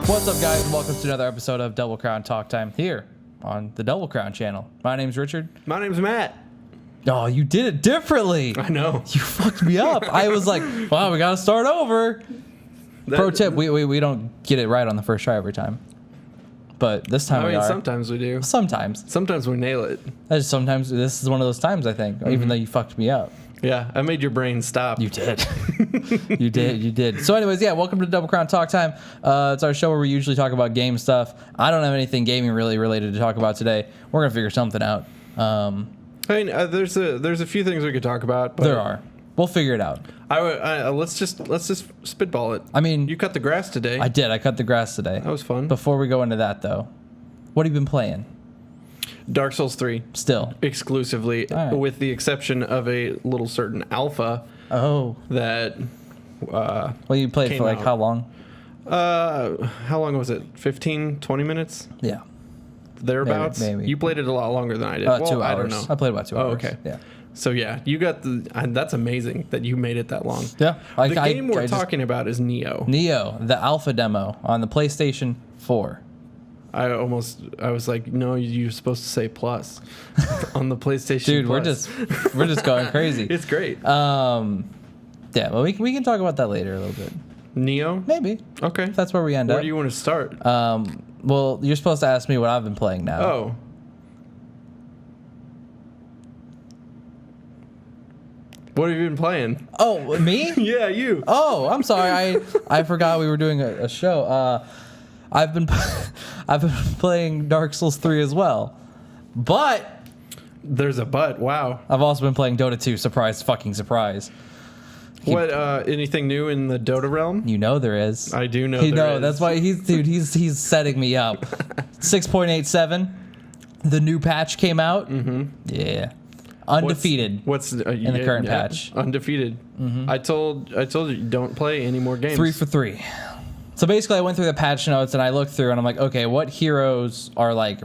What's up, guys? Welcome to another episode of Double Crown Talk Time here on the Double Crown channel. My name's Richard. My name's Matt. Oh, you did it differently. I know. You fucked me up. I was like, wow, we got to start over. Pro tip, we don't get it right on the first try every time. But this time we are. Sometimes we do. Sometimes. Sometimes we nail it. Sometimes this is one of those times, I think, even though you fucked me up. Yeah, I made your brain stop. You did. You did. So anyways, yeah, welcome to Double Crown Talk Time. It's our show where we usually talk about game stuff. I don't have anything gaming really related to talk about today. We're going to figure something out. I mean, there's a few things we could talk about. But there are. We'll figure it out. Let's just spitball it. I mean, you cut the grass today. I did. I cut the grass today. That was fun. Before we go into that, though, what have you been playing? Dark Souls 3. Still. Exclusively, right. With the exception of a little certain alpha. Oh. That. Well, you played for like out. How long? How long was it? 15, 20 minutes? Yeah. Thereabouts? Maybe. You played it a lot longer than I did. 2 hours. I don't know. I played about 2 hours. Oh, okay. Yeah. So yeah, you got that's amazing that you made it that long. Yeah. The game we're talking about is Nioh. Nioh, the Alpha Demo on the PlayStation 4. I was like, no, you're supposed to say plus on the PlayStation. Dude, Plus. we're just going crazy. It's great. Yeah, well, we can talk about that later a little bit. Nioh? Maybe. Okay. If that's where we end up. Where do you want to start? Well, you're supposed to ask me what I've been playing now. Oh. What have you been playing? Oh, me? Yeah, you. Oh, I'm sorry. I forgot we were doing a show. I've been playing Dark Souls 3 as well, but there's a but. Wow. I've also been playing Dota 2. Surprise, fucking surprise. What? Anything new in the Dota realm? You know there is. I do know. There is. That's why he's setting me up. 6.87. The new patch came out. Mm-hmm. Yeah. Undefeated. What's in the current patch? Undefeated. Mm-hmm. I told you don't play any more games. 3 for 3. So basically, I went through the patch notes and I looked through and I'm like, okay, what heroes are like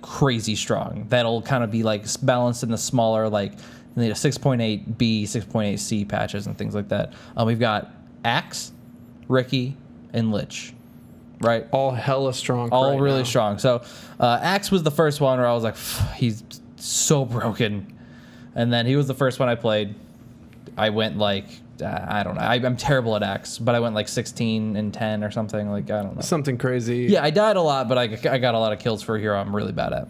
crazy strong? That'll kind of be like balanced in the smaller 6.8B, 6.8C patches and things like that. We've got Axe, Ricky, and Lich. Right? All hella strong. All really strong. So Axe was the first one where I was like, he's so broken. And then he was the first one I played. I went I don't know. I'm terrible at Axe, but I went 16 and 10 or something. I don't know. Something crazy. Yeah, I died a lot, but I got a lot of kills for a hero I'm really bad at.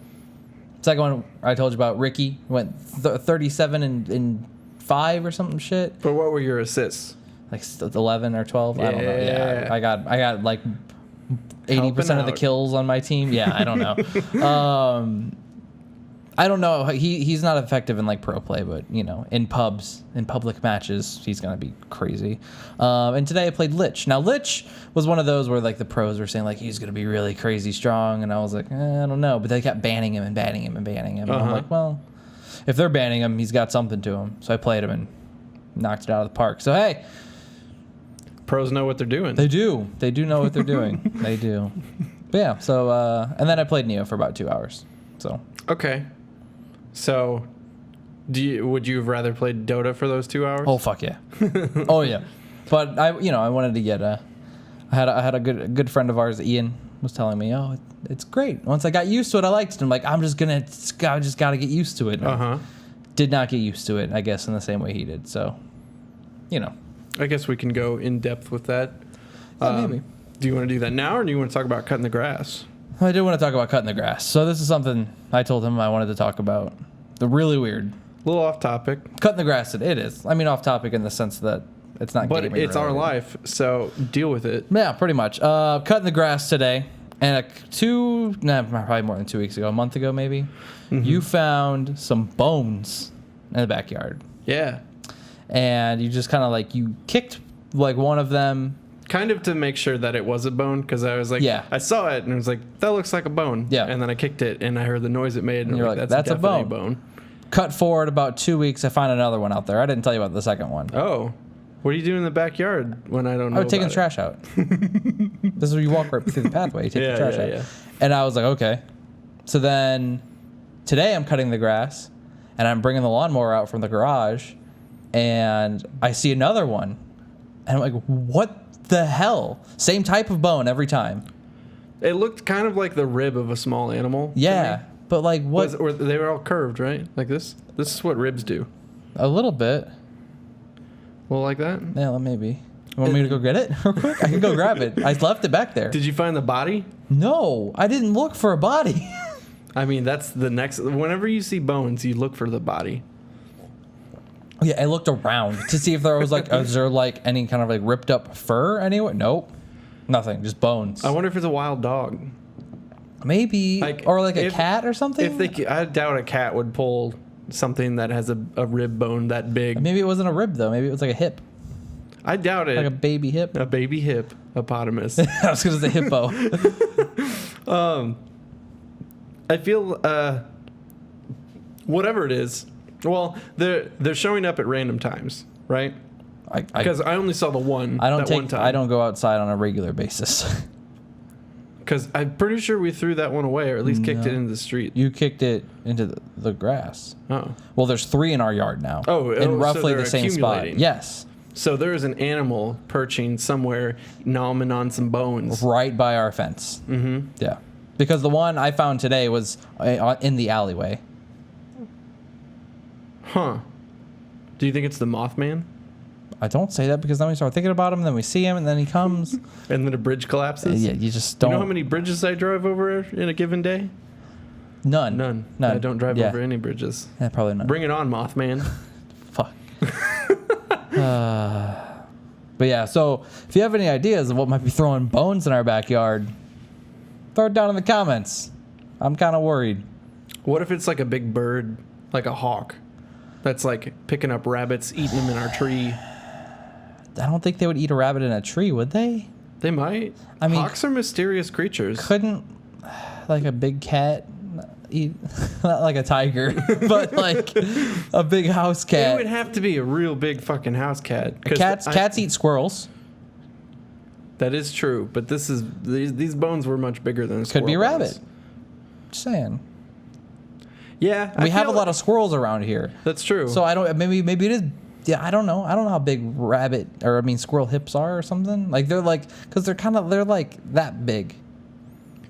Second one I told you about, Ricky, went 37 and 5 or something shit. But what were your assists? 11 or 12. I don't know. Yeah, I got 80% of the kills on my team. Yeah, I don't know. I don't know. He's not effective in pro play, but in public matches, he's gonna be crazy. And today I played Lich. Now Lich was one of those where the pros were saying he's gonna be really crazy strong, and I was like, I don't know. But they kept banning him and banning him and banning him. And I'm like, well, if they're banning him, he's got something to him. So I played him and knocked it out of the park. So hey, pros know what they're doing. They do. They do know what they're doing. They do. But yeah. So and then I played Nioh for about 2 hours. So okay. So, would you have rather played Dota for those 2 hours? Oh fuck yeah! Oh yeah, but I wanted to get I had a good friend of ours, Ian, was telling me, oh, it's great. Once I got used to it, I liked it. I'm like, I just got to get used to it. Did not get used to it, I guess, in the same way he did. So, I guess we can go in depth with that. Yeah, maybe. Do you want to do that now, or do you want to talk about cutting the grass? I do want to talk about cutting the grass. So this is something I told him I wanted to talk about. The really weird. A little off topic. Cutting the grass, it is. I mean, off topic in the sense that it's not gaming. But it's our life, so deal with it. Yeah, pretty much. Cutting the grass today, and probably more than 2 weeks ago, a month ago maybe, you found some bones in the backyard. Yeah. And you just kind of you kicked one of them. Kind of to make sure that it was a bone, because I was like, yeah. I saw it and I was like, that looks like a bone. Yeah. And then I kicked it and I heard the noise it made and you're that's a bone. Cut forward about 2 weeks, I found another one out there. I didn't tell you about the second one. Oh. What are you doing in the backyard when I don't know? I was taking the trash out. This is where you walk right through the pathway. You take the trash out. Yeah. And I was like, okay. So then today I'm cutting the grass and I'm bringing the lawnmower out from the garage and I see another one. And I'm like, what the hell? Same type of bone every time. It looked kind of like the rib of a small animal. to Yeah, me. but like what? Or they were all curved, right? Like this. This is what ribs do. A little bit. Well, like that. Yeah, maybe. You want me to go get it real quick? I can go grab it. I left it back there. Did you find the body? No, I didn't look for a body. I mean, that's the next. Whenever you see bones, you look for the body. Yeah, I looked around to see if there was like, is there like any kind of like ripped up fur anywhere? Nope, nothing, just bones. I wonder if it's a wild dog. Maybe, Like, or like a if- cat or something. I doubt a cat would pull something that has a rib bone that big. Maybe it wasn't a rib though. Maybe it was like a hip, I doubt it. like a baby hip. A baby hippopotamus. I was gonna say hippo. I feel whatever it is. Well, they're showing up at random times, right? Because I only saw the one. I don't that one time. I don't go outside on a regular basis. Because I'm pretty sure we threw that one away, or at least kicked it into the street. You kicked it into the grass. Oh. Well, there's 3 in our yard now. Oh, in so roughly they're the same spot. accumulating. Yes, So there is an animal perching somewhere, gnawing on some bones. right by our fence. Mm-hmm. Yeah, because the one I found today was in the alleyway. Huh. Do you think it's the Mothman? I don't say that because then we start thinking about him, and then we see him, and then he comes. And then a bridge collapses? Yeah, you just don't. You know how many bridges I drive over in a given day? None. None. I don't drive Yeah. over any bridges. Yeah, probably none. Bring it on, Mothman. Fuck. But yeah, so if you have any ideas of what might be throwing bones in our backyard, throw it down in the comments. I'm kind of worried. What if it's like a big bird, like a hawk, that's like picking up rabbits, eating them in our tree? I don't think they would eat a rabbit in a tree, would they? They might. I mean, hawks are mysterious creatures. Couldn't like a big cat eat, not like a tiger, but like a big house It cat. would have to be a real big fucking house cat. 'Cause Cats eat squirrels. That is true, but these bones were much bigger than a Could be a squirrel rabbit. bones. Just saying. Yeah, We have a lot of squirrels around here. That's true. So I don't. Maybe it is. Yeah, I don't know. I don't know how big squirrel hips are or something. Like they're like, because they're like that big.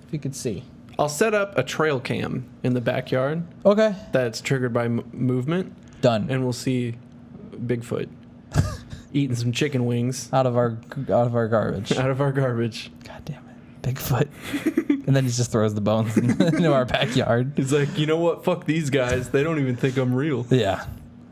If you could see. I'll set up a trail cam in the backyard Okay. that's triggered by movement, Done. and we'll see Bigfoot eating some chicken wings Out of our garbage. out of our garbage. God damn it, Bigfoot. And then he just throws the bones into our backyard. He's like, you know what? Fuck these guys. They don't even think I'm real. Yeah.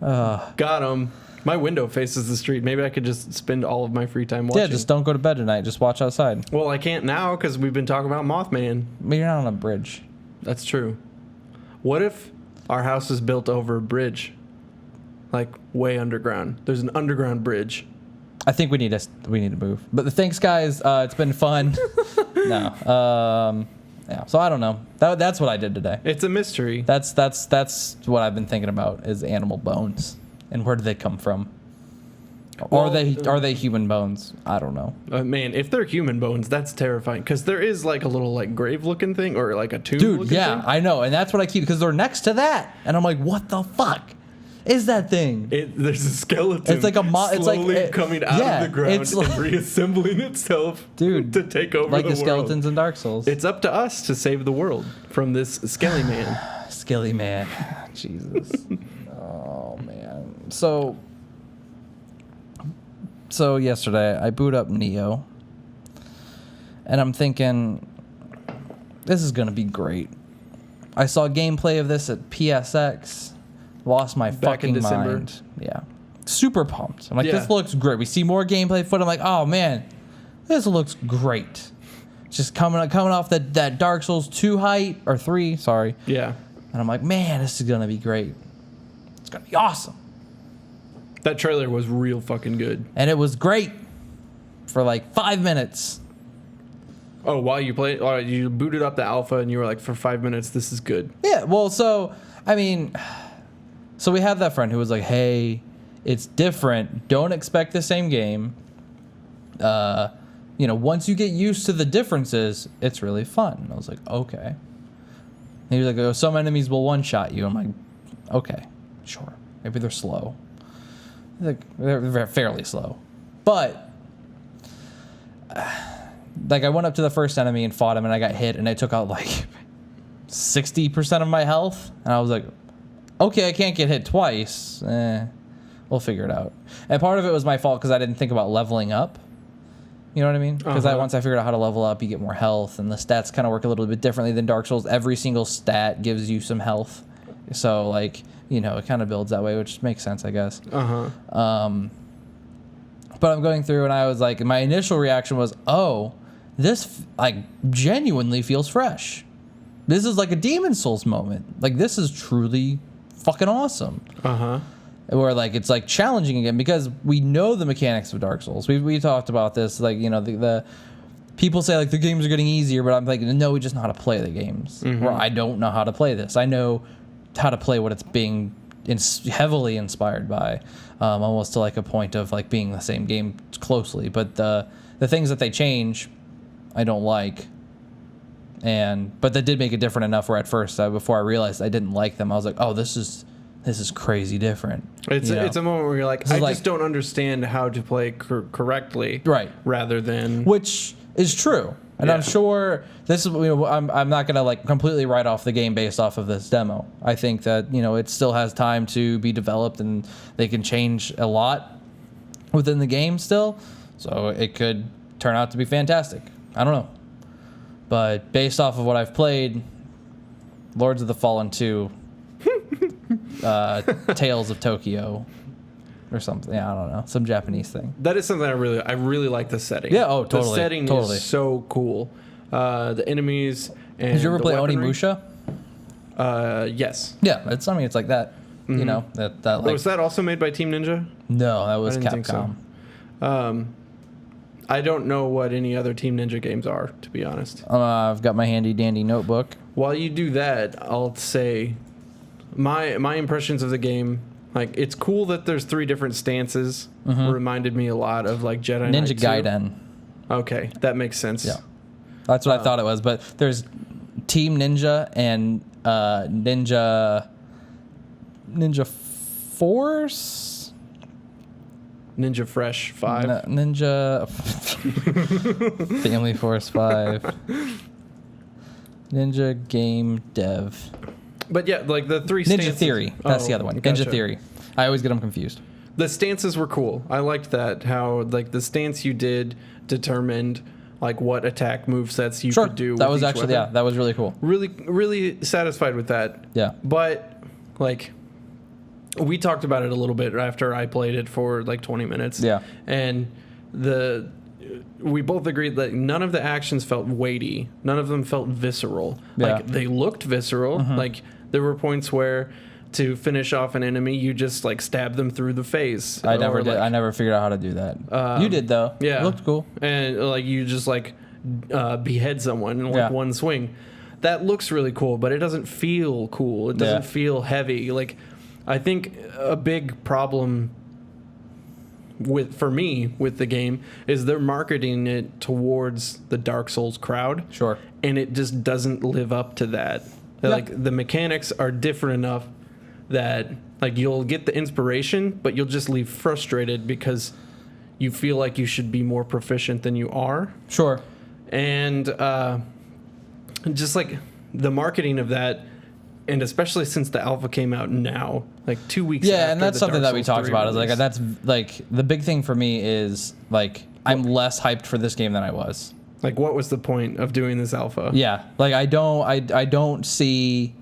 Got him. My window faces the street. Maybe I could just spend all of my free time watching. Yeah, just don't go to bed tonight. Just watch outside. Well, I can't now because we've been talking about Mothman. But you're not on a bridge. That's true. What if our house is built over a bridge? Like way underground. There's an underground bridge. I think we need to move. But thanks, guys. It's been fun. No. Yeah. So I don't know. That's what I did today. It's a mystery. That's what I've been thinking about is animal bones and where do they come from? Or are they human bones? I don't know. Man, if they're human bones, that's terrifying. Because there is like a little like grave looking thing or like a tomb. Dude, looking yeah, thing. I know, and that's what I keep because they're next to that, and I'm like, what the fuck is that thing? There's a skeleton. It's like a it's like slowly coming out yeah, of the ground it's like, and reassembling itself, dude, to take over like the the world. skeletons in Dark Souls. It's up to us to save the world from this skelly man. Skilly man, Jesus. Oh man. So yesterday I boot up Nioh, and I'm thinking this is gonna be great. I saw gameplay of this at PSX. Lost my Back in fucking December. mind. Yeah. Super pumped. I'm like, Yeah. this looks great. We see more gameplay footage. I'm like, oh man, this looks great. Just coming off that Dark Souls 2 height, or 3, sorry. Yeah. And I'm like, man, this is gonna be great. It's gonna be awesome. That trailer was real fucking good. And it was great for like 5 minutes. Oh, while you played, you booted up the alpha and you were like, for 5 minutes, this is good. Yeah, well, so we have that friend who was like, hey, it's different. Don't expect the same game. Once you get used to the differences, it's really fun. And I was like, okay. And he was like, oh, some enemies will one-shot you. I'm like, okay, sure. Maybe they're slow. Like, they're fairly slow. But like I went up to the first enemy and fought him, and I got hit, and I took out like 60% of my health, and I was like, okay, I can't get hit twice. We'll figure it out. And part of it was my fault because I didn't think about leveling up. You know what I mean? Because once I figured out how to level up, you get more health, and the stats kind of work a little bit differently than Dark Souls. Every single stat gives you some health, so like it kind of builds that way, which makes sense, I guess. But I'm going through, and I was like, my initial reaction was, oh, this like genuinely feels fresh. This is like a Demon Souls moment. Like, this is truly fucking awesome. Where like it's like challenging again, because we know the mechanics of Dark Souls. We talked about this, like, the people say like the games are getting easier, but I'm like, no, we just know how to play the games. Where I don't know how to play this. I know how to play what it's being heavily inspired by, almost to like a point of like being the same game closely. But the things that they change, I don't like. But that did make it different enough where at first, before I realized I didn't like them, I was like, oh, this is crazy different. It's a moment where you're like, I just don't understand how to play correctly, right? Rather than, which is true, and I'm sure this is. I'm not gonna like completely write off the game based off of this demo. I think that it still has time to be developed, and they can change a lot within the game still, so it could turn out to be fantastic. I don't know, but based off of what I've played, Lords of the Fallen 2. Tales of Tokyo or something. Yeah, I don't know. Some Japanese thing. That is something I really like the setting. Yeah, oh, totally. The setting is so cool. The enemies and did you ever play weaponry. Onimusha? Yes. Yeah, it's like that. That like, was that also made by Team Ninja? No, that was I didn't Capcom. Think so. I don't know what any other Team Ninja games are, to be honest. I've got my handy dandy notebook. While you do that, I'll say my impressions of the game, like, it's cool that there's 3 different stances. Reminded me a lot of like Jedi Ninja Knight 2. Gaiden. Okay, that makes sense. Yeah, that's what I thought it was. But there's Team Ninja and Ninja Force, Ninja Fresh 5, Ninja Family Force 5, Ninja Game Dev. But yeah, like the 3 Ninja stances. Theory. That's the other one. Gotcha. Ninja Theory. I always get them confused. The stances were cool. I liked that, how like the stance you did determined like what attack movesets you could do. That with was each actually weapon. that was really cool. Really satisfied with that. Yeah. But like, we talked about it a little bit after I played it for like 20 minutes. Yeah. And we both agreed that none of the actions felt weighty. None of them felt visceral. Yeah. Like, they looked visceral. Like, there were points where to finish off an enemy, you just like stab them through the face. I never did. Like, I never figured out how to do that. You did though. Yeah. It looked cool. And like, you just like behead someone in like one swing. That looks really cool, but it doesn't feel cool. It doesn't feel heavy. Like, I think a big problem for me with the game is they're marketing it towards the Dark Souls crowd. Sure. And it just doesn't live up to that. Yeah. Like, the mechanics are different enough that like you'll get the inspiration, but you'll just leave frustrated because you feel like you should be more proficient than you are. Sure. And just like the marketing of that, and especially since the alpha came out now, like 2 weeks after. Yeah, and that's the something Dark that we Souls talked 3 about. Is like release. that's like the big thing for me is like I'm less hyped for this game than I was. Like, what was the point of doing this alpha? Yeah, like I don't see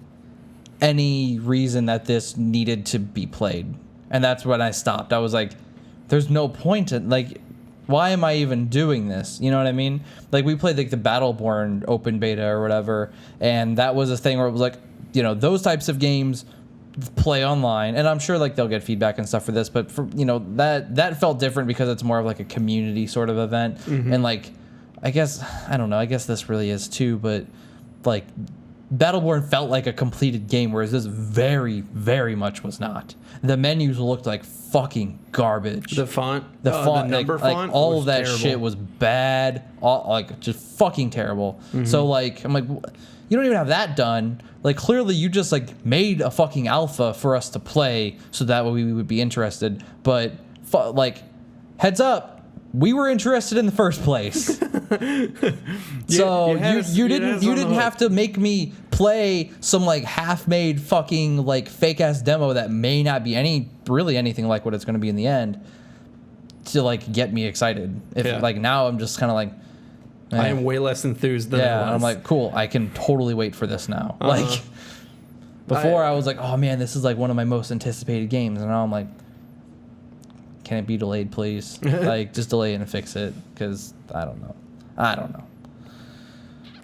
any reason that this needed to be played, and that's when I stopped. I was like, there's no point in like, why am I even doing this? You know what I mean? Like, we played like the Battleborn open beta or whatever, and that was a thing where it was like, those types of games play online, and I'm sure like they'll get feedback and stuff for this, but for that felt different because it's more of like a community sort of event. And like, I guess this really is too, but like Battleborn felt like a completed game, whereas this very, very much was not. The menus looked like fucking garbage. The font, the font, the number font, like all was of that terrible. shit was bad, like just fucking terrible. So like, I'm like, you don't even have that done. Like, clearly you just like made a fucking alpha for us to play, so that way we would be interested. But like, heads up, we were interested in the first place. So you didn't have to make me play some like half-made fucking like fake-ass demo that may not be anything like what it's going to be in the end to like get me excited. If like now I'm just kind of like, I am way less enthused than I was. I'm like, cool, I can totally wait for this now. Like before I was like, oh man, this is like one of my most anticipated games, and now I'm like, can it be delayed, please? Like, just delay it and fix it, because I don't know. I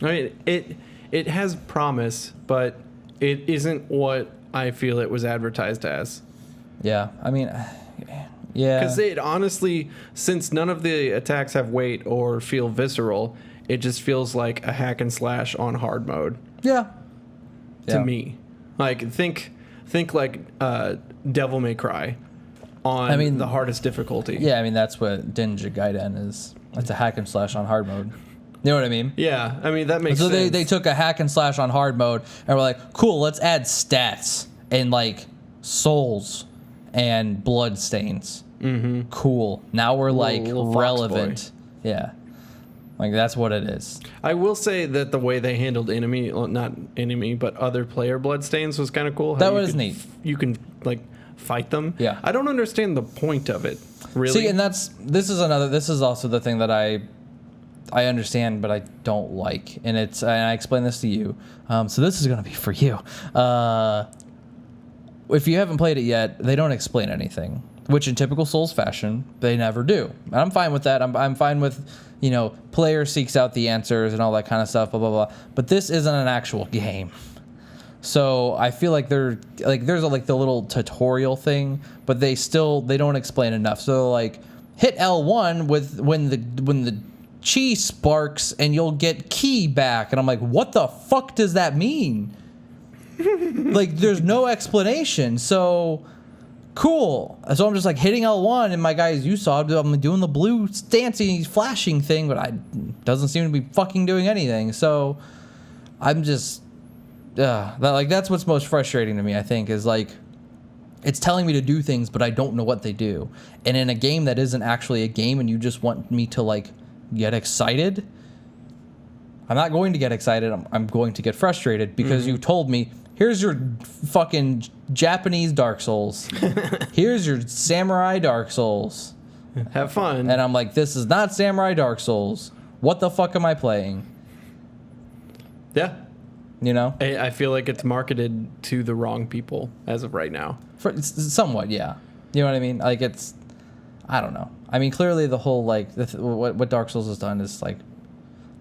mean, it has promise, but it isn't what I feel it was advertised as. Yeah, I mean, yeah. Because it honestly, since none of the attacks have weight or feel visceral, it just feels like a hack and slash on hard mode. Yeah. To me, like think like Devil May Cry. On the hardest difficulty. Yeah, I mean, that's what Ninja Gaiden is. It's a hack and slash on hard mode. You know what I mean? Yeah, I mean, that makes sense. So they took a hack and slash on hard mode and were like, cool, let's add stats and like souls and blood stains. Mm-hmm. Cool. Now we're like relevant. Yeah. Like, that's what it is. I will say that the way they handled not enemy, but other player blood stains was kind of cool. That was neat. You can like fight them. Yeah. I don't understand the point of it, really. See, and this is also the thing that I understand, but I don't like. And I explain this to you. So this is going to be for you. If you haven't played it yet, they don't explain anything, which in typical Souls fashion, they never do. And I'm fine with that. I'm fine with, player seeks out the answers and all that kind of stuff, blah, blah, blah. But this isn't an actual game. So I feel like there's the little tutorial thing, but they don't explain enough. So like hit L1 when the chi sparks and you'll get ki back, and I'm like, what the fuck does that mean? Like, there's no explanation. So cool. So I'm just like hitting L1, and my guy, as you saw, I'm doing the blue dancing flashing thing, but I doesn't seem to be fucking doing anything. So I'm just. That's what's most frustrating to me, I think, is like it's telling me to do things, but I don't know what they do. And in a game that isn't actually a game, and you just want me to like get excited, I'm not going to get excited. I'm going to get frustrated because you told me, here's your fucking Japanese Dark Souls. Here's your Samurai Dark Souls. Have fun. And I'm like, this is not Samurai Dark Souls. What the fuck am I playing? Yeah. I feel like it's marketed to the wrong people as of right now. Somewhat, yeah. You know what I mean? Like, I don't know. I mean, clearly the whole, like, what Dark Souls has done is, like,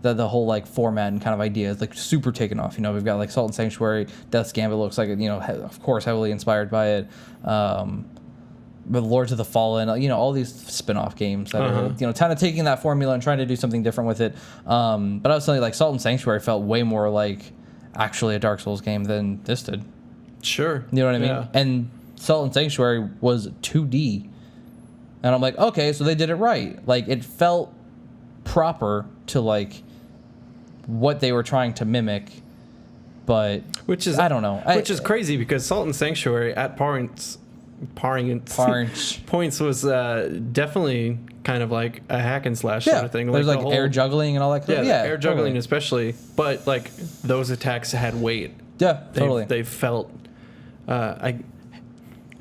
the whole, like, format and kind of idea is, like, super taken off. We've got, like, Salt and Sanctuary, Death's Gambit looks like, of course, heavily inspired by it. But Lords of the Fallen, all these spin-off games that are, kind of taking that formula and trying to do something different with it. But I was telling you, like, Salt and Sanctuary felt way more like actually a Dark Souls game than this did. Sure. You know what I mean? Yeah. And Salt and Sanctuary was 2D. And I'm like, okay, so they did it right. Like, it felt proper to, like, what they were trying to mimic. But I don't know. Which is crazy because Salt and Sanctuary at points was definitely kind of like a hack and slash sort of thing. There's like air juggling and all that. Yeah, air juggling especially. But like those attacks had weight. Yeah, totally. They felt.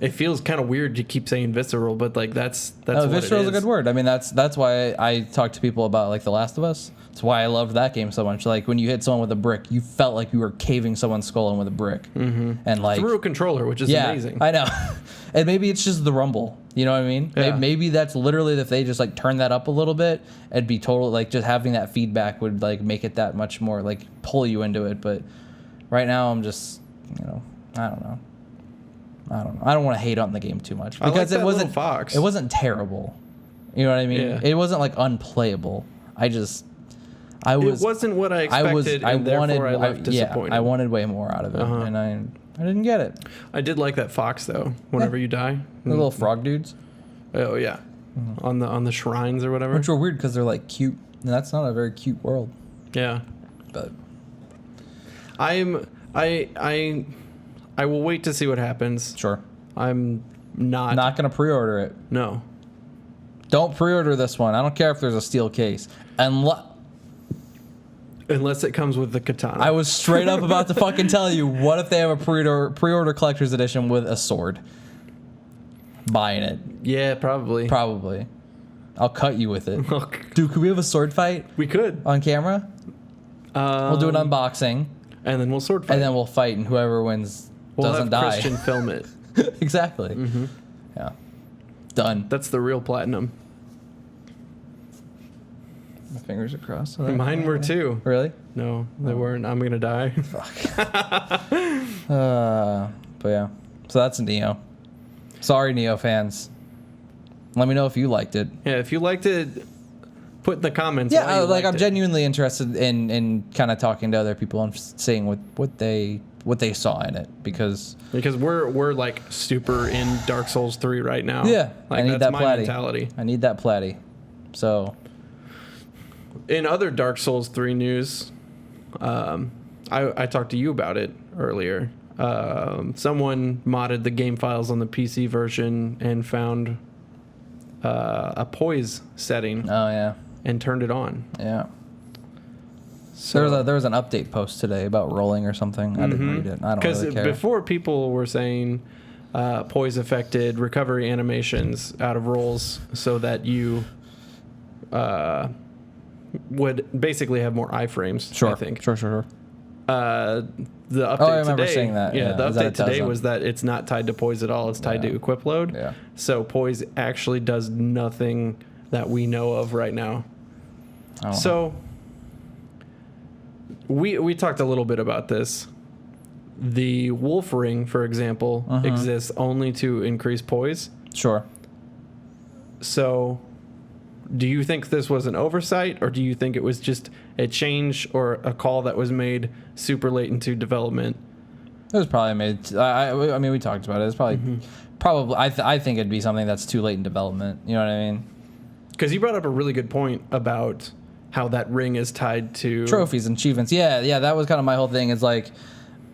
It feels kind of weird to keep saying visceral, but like that's what visceral is a good word. I mean, that's why I talk to people about like The Last of Us. That's why I loved that game so much. Like when you hit someone with a brick, you felt like you were caving someone's skull in with a brick, and like through a controller, which is amazing. I know. And maybe it's just the rumble. You know what I mean? Yeah. Maybe that's literally if they just like turn that up a little bit, it'd be total like just having that feedback would like make it that much more like pull you into it. But right now I'm just I don't know. I don't want to hate on the game too much because it wasn't terrible. You know what I mean? Yeah. It wasn't like unplayable. It wasn't what I expected, and therefore I left disappointed. I wanted way more out of it, and I didn't get it. I did like that fox though. Whenever you die, the little frog dudes. Oh yeah, on the shrines or whatever. Which were weird because they're like cute, and that's not a very cute world. Yeah, but I will wait to see what happens. Sure. I'm not going to pre-order it. No. Don't pre-order this one. I don't care if there's a steel case. Unless it comes with the katana. I was straight up about to fucking tell you, what if they have a pre-order collector's edition with a sword? Buying it. Yeah, probably. Probably. I'll cut you with it. Dude, could we have a sword fight? We could. On camera? We'll do an unboxing. And then we'll sword fight. And then we'll fight, and whoever wins doesn't die. Christian film it. Exactly. Mm-hmm. Yeah. Done. That's the real platinum. My fingers are crossed. Mine were too. Really? No, they weren't. I'm going to die. Fuck. But yeah. So that's Nioh. Sorry, Nioh fans. Let me know if you liked it. Yeah, if you liked it, put in the comments. Yeah, I'm genuinely interested in kind of talking to other people and seeing what they saw in it because we're like super in Dark Souls 3 right now. Yeah, like, I need that's that my platy. mentality. I need that platy. So, in other Dark Souls 3 news, I talked to you about it earlier. Someone modded the game files on the PC version and found a Poise setting. Oh yeah. And turned it on. Yeah. So there was an update post today about rolling or something. I didn't read it. I don't really care. Because before people were saying Poise affected recovery animations out of rolls so that you would basically have more iframes. Sure. I think. Sure. The update I remember today, saying that. Yeah, the update today was that it's not tied to Poise at all. It's tied to equip load. Yeah. So Poise actually does nothing that we know of right now. Oh. So we talked a little bit about this. The wolf ring, for example, exists only to increase Poise. Sure. So do you think this was an oversight, or do you think it was just a change or a call that was made super late into development? It was probably made. I mean, we talked about it. It's probably. I think it'd be something that's too late in development. You know what I mean? Because you brought up a really good point about how that ring is tied to trophies and achievements. Yeah. That was kind of my whole thing. Is like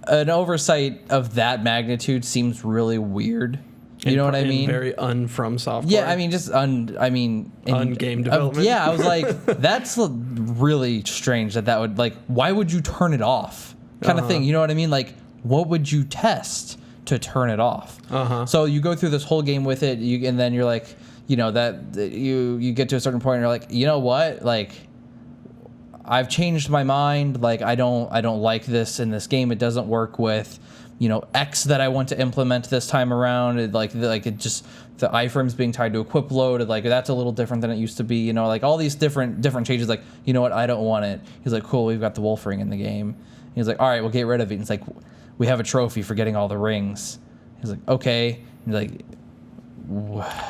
an oversight of that magnitude seems really weird. You know what I mean? Very unfrom software. Yeah, I mean, just un-game development. Yeah, I was like, that's really strange that would, like, why would you turn it off? Kind of thing. You know what I mean? Like, what would you test to turn it off? So you go through this whole game with it, and then you're like, you know, that you get to a certain point and you're like, you know what? Like, I've changed my mind. Like, I don't like this in this game. It doesn't work with, you know, X that I want to implement this time around. It just the iframes being tied to equip load. Like, that's a little different than it used to be. You know, like all these different changes. Like, you know what? I don't want it. He's like, cool. We've got the wolf ring in the game. He's like, all right, we'll get rid of it. And it's like, we have a trophy for getting all the rings. He's like, okay. And he's like,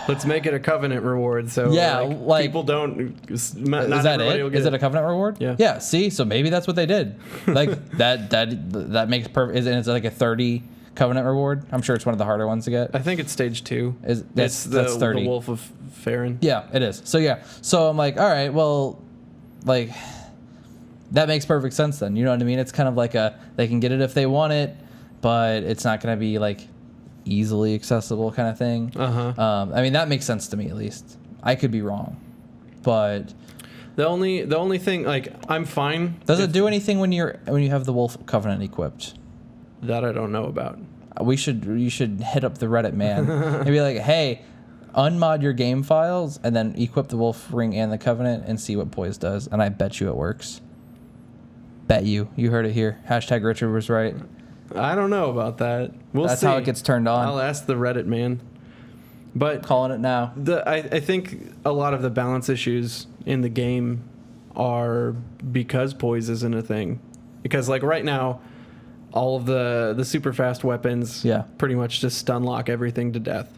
let's make it a covenant reward. So yeah, like people don't. Not is that it? Is it a covenant reward? Yeah. Yeah. See, so maybe that's what they did. Like that makes perfect. Isn't it like a 30 covenant reward? I'm sure it's one of the harder ones to get. I think it's stage 2. That's 30. The Wolf of Farron. Yeah, it is. So yeah. So I'm like, all right, well, like that makes perfect sense then. You know what I mean? It's kind of like they can get it if they want it, but it's not going to be like easily accessible kind of thing. I mean, that makes sense to me at least. I could be wrong, but the only thing, like, I'm fine. Does it do anything when you have the Wolf Covenant equipped? That I don't know about. You should hit up the Reddit man and be like, hey, unmod your game files and then equip the Wolf Ring and the Covenant and see what Poise does. And I bet you it works. Bet you. You heard it here. Hashtag Richard was right. I don't know about that. That's see. how it gets turned on. I'll ask the Reddit man. But calling it now. I think a lot of the balance issues in the game are because Poise isn't a thing. Because like right now, all of the super fast weapons pretty much just stun lock everything to death.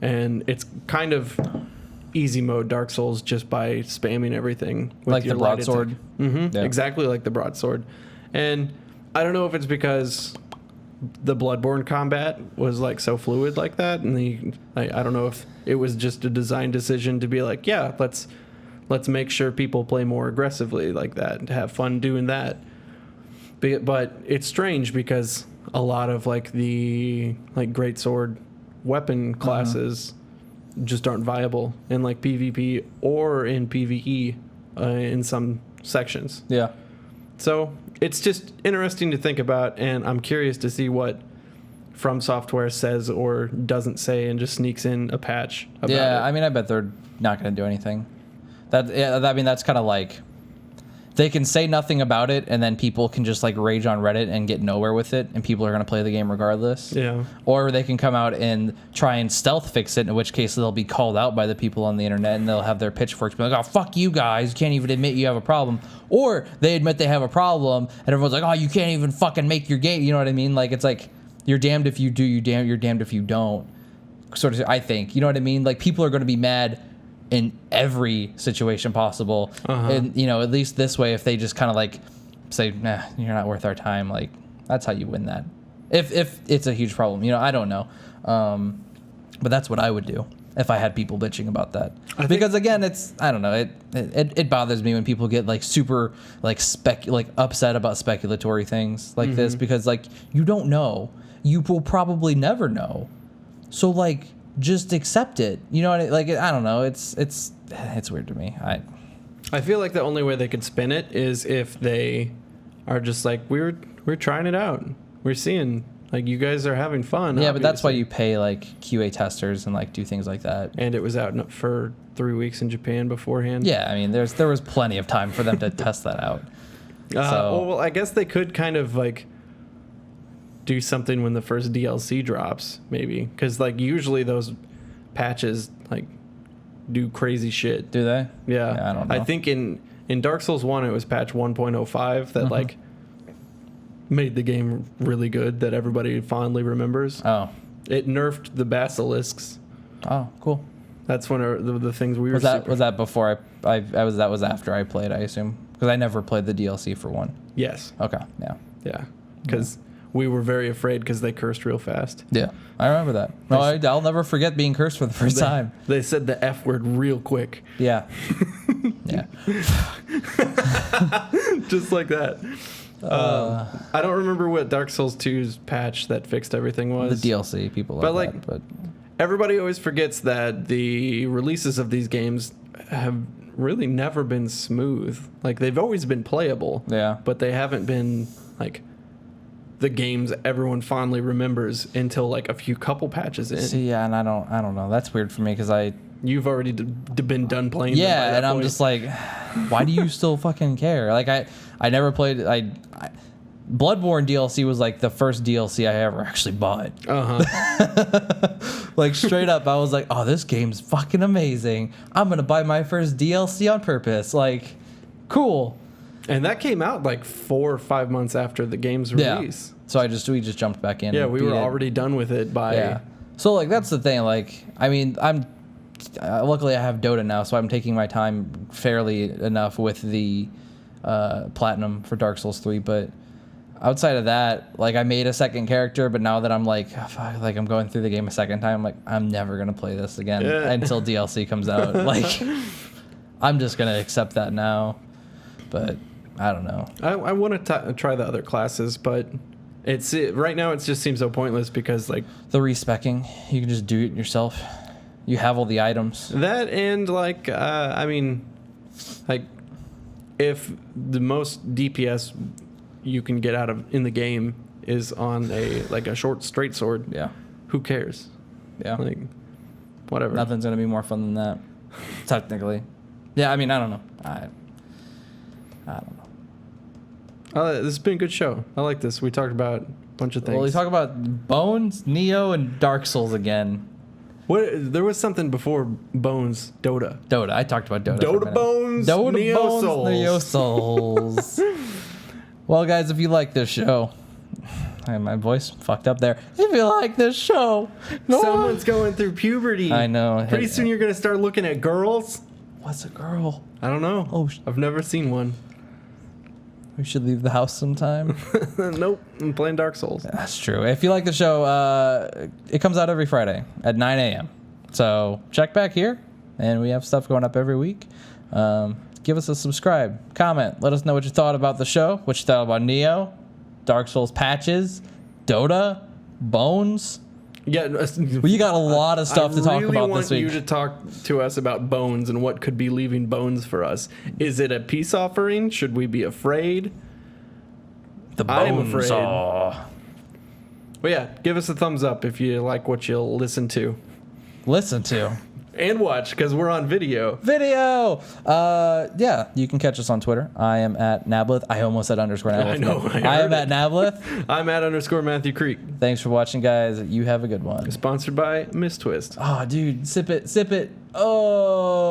And it's kind of easy mode Dark Souls just by spamming everything with like your the broadsword. Exactly like the broadsword. And I don't know if it's because the Bloodborne combat was like so fluid like that, and I don't know if it was just a design decision to be like, yeah, let's make sure people play more aggressively like that, to have fun doing that. But it's strange because a lot of like the greatsword weapon classes just aren't viable in like PvP or in PvE in some sections. Yeah. So it's just interesting to think about, and I'm curious to see what From Software says or doesn't say and just sneaks in a patch about it. I mean, I bet they're not going to do anything. I mean, that's kind of like they can say nothing about it, and then people can just like rage on Reddit and get nowhere with it, and people are going to play the game regardless. Yeah. Or they can come out and try and stealth fix it, in which case they'll be called out by the people on the internet, and they'll have their pitchforks be like, "Oh, fuck you guys! You can't even admit you have a problem." Or they admit they have a problem, and everyone's like, "Oh, you can't even fucking make your game." You know what I mean? Like, it's like you're damned if you do, you're damned if you don't. Sort of, I think. You know what I mean? Like, people are going to be mad in every situation possible. And, you know, at least this way, if they just kind of like say, "Nah, you're not worth our time," like, that's how you win that. If it's a huge problem, you know, I don't know. But that's what I would do if I had people bitching about that. Because again, I don't know, it bothers me when people get like super like upset about speculatory things like this, because like you don't know. You will probably never know. So like, just accept it. You know what I don't know. It's weird to me. I feel like the only way they could spin it is if they are just like, we're trying it out. We're seeing, like, you guys are having fun. Yeah, but that's why you pay like QA testers and like do things like that. And it was out for 3 weeks in Japan beforehand. Yeah, I mean, there was plenty of time for them to test that out. Well, I guess they could kind of like do something when the first DLC drops, maybe, because like usually those patches like do crazy shit. Do they? Yeah, I don't know. I think in Dark Souls 1 it was patch 1.05 that like made the game really good, that everybody fondly remembers. Oh, it nerfed the basilisks. Oh, cool. That's one of the things we was that before that was after I played, I assume, because I never played the DLC for 1. Yes. Okay. Yeah, because we were very afraid because they cursed real fast. Yeah, I remember that. No, I'll never forget being cursed for the first time. They said the F word real quick. Yeah. Yeah. Just like that. I don't remember what Dark Souls 2's patch that fixed everything was. The DLC, people but everybody always forgets that the releases of these games have really never been smooth. Like, they've always been playable. Yeah. But they haven't been like the games everyone fondly remembers until like a few couple patches in. See, yeah, and I don't know. That's weird for me because you've already been done playing. Yeah, them by and I'm point. just like, why do you still fucking care? Like, I never played. Bloodborne DLC was like the first DLC I ever actually bought. Like, straight up, I was like, oh, this game's fucking amazing. I'm gonna buy my first DLC on purpose. Like, cool. And that came out like 4 or 5 months after the game's release. Yeah. So we just jumped back in. Yeah, we were already done with it by. Yeah. So like, that's the thing. Like, I mean, luckily I have Dota now, so I'm taking my time fairly enough with the platinum for Dark Souls 3. But outside of that, like, I made a second character, but now that I'm like, oh, fuck, like, I'm going through the game a second time, I'm like, I'm never gonna play this again until DLC comes out. Like, I'm just gonna accept that now. But I don't know. I want to try the other classes, but right now it just seems so pointless because like the respecking, you can just do it yourself. You have all the items. That and like I mean, like if the most DPS you can get out of in the game is on a short straight sword, yeah, who cares? Yeah, like whatever. Nothing's gonna be more fun than that, technically. Yeah, I mean, I don't know. I don't know. This has been a good show. I like this. We talked about a bunch of things. Well, we talk about Bones, Nioh, and Dark Souls again. There was something before Bones. Dota. I talked about Dota. Dota Bones. Nioh Souls. Well, guys, if you like this show, my voice fucked up there. If you like this show, someone's going through puberty. I know. Pretty soon you're gonna start looking at girls. What's a girl? I don't know. Oh, I've never seen one. We should leave the house sometime. Nope, I'm playing Dark Souls. That's true. If you like the show, it comes out every Friday at 9 a.m. So check back here, and we have stuff going up every week. Give us a subscribe, comment, let us know what you thought about the show, what you thought about Nioh, Dark Souls patches, Dota, Bones. Yeah, We got a lot of stuff to talk about this week. I really want you to talk to us about bones and what could be leaving bones for us. Is it a peace offering? Should we be afraid? I'm afraid. Well, yeah, give us a thumbs up if you like what you'll listen to. And watch, because we're on video. Yeah, you can catch us on Twitter. I am at Nablith. I almost said _Nablith. I know. I am at Nablith. I'm at _Matthew Creek. Thanks for watching, guys. You have a good one. Sponsored by Miss Twist. Oh, dude, sip it. Oh.